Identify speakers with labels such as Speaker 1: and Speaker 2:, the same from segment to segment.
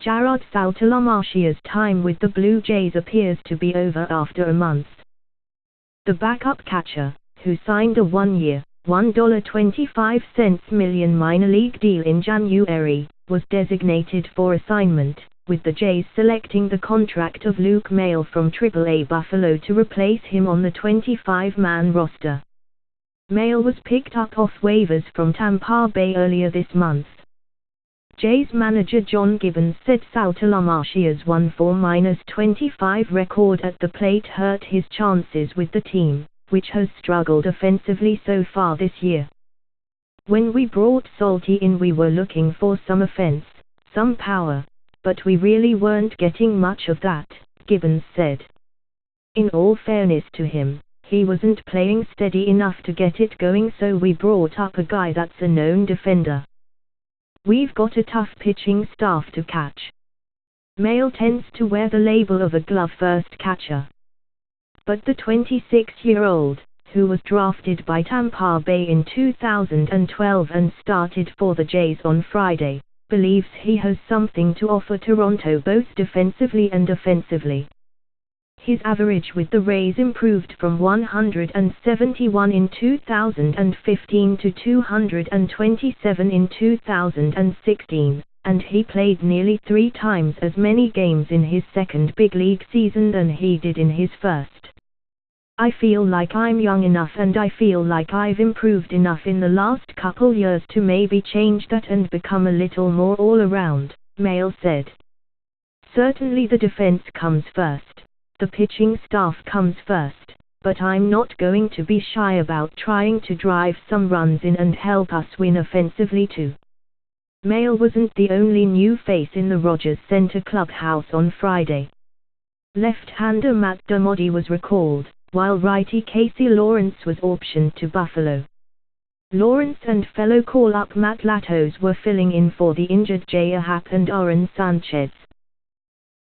Speaker 1: Saltalamacchia's time with the Blue Jays appears to be over after a month. The backup catcher, who signed a one-year, $1.25 million minor league deal in January, was designated for assignment, with the Jays selecting the contract of Luke Maile from Triple-A Buffalo to replace him on the 25-man roster. Maile was picked up off waivers from Tampa Bay earlier this month. Jays manager John Gibbons said Saltalamacchia's 1-4-25 record at the plate hurt his chances with the team, which has struggled offensively so far this year. When we brought Salty in, we were looking for some offense, some power, but we really weren't getting much of that, Gibbons said. In all fairness to him, he wasn't playing steady enough to get it going, so we brought up a guy that's a known defender. We've got a tough pitching staff to catch. Maile tends to wear the label of a glove-first catcher. But the 26-year-old, who was drafted by Tampa Bay in 2012 and started for the Jays on Friday, believes he has something to offer Toronto both defensively and offensively. His average with the Rays improved from 171 in 2015 to 227 in 2016, and he played nearly 3 times as many games in his second big league season than he did in his first. I feel like I'm young enough and I feel like I've improved enough in the last couple years to maybe change that and become a little more all-around, Maile said. Certainly the defense comes first. The pitching staff comes first, but I'm not going to be shy about trying to drive some runs in and help us win offensively too. Maile wasn't the only new face in the Rogers Center clubhouse on Friday. Left-hander Matt Dermody was recalled, while righty Casey Lawrence was optioned to Buffalo. Lawrence and fellow call-up Matt Latos were filling in for the injured J.A. Happ and Aaron Sanchez.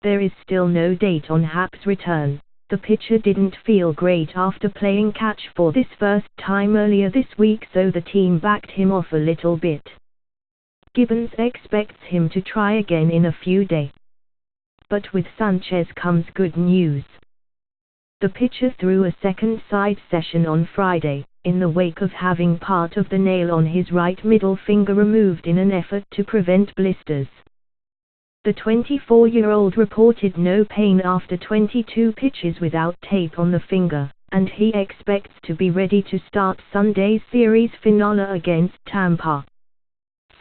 Speaker 1: There is still no date on Happ's return. The pitcher didn't feel great after playing catch for this first time earlier this week, so the team backed him off a little bit. Gibbons expects him to try again in a few days. But with Sanchez comes good news. The pitcher threw a second side session on Friday, in the wake of having part of the nail on his right middle finger removed in an effort to prevent blisters. The 24-year-old reported no pain after 22 pitches without tape on the finger, and he expects to be ready to start Sunday's series finale against Tampa.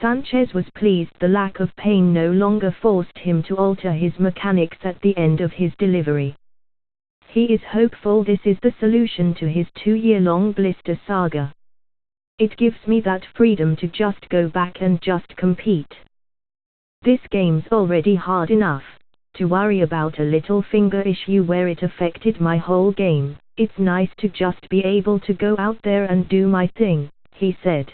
Speaker 1: Sanchez was pleased the lack of pain no longer forced him to alter his mechanics at the end of his delivery. He is hopeful this is the solution to his 2-year-long blister saga. It gives me that freedom to just go back and just compete. This game's already hard enough. To worry about a little finger issue where it affected my whole game, it's nice to just be able to go out there and do my thing, he said.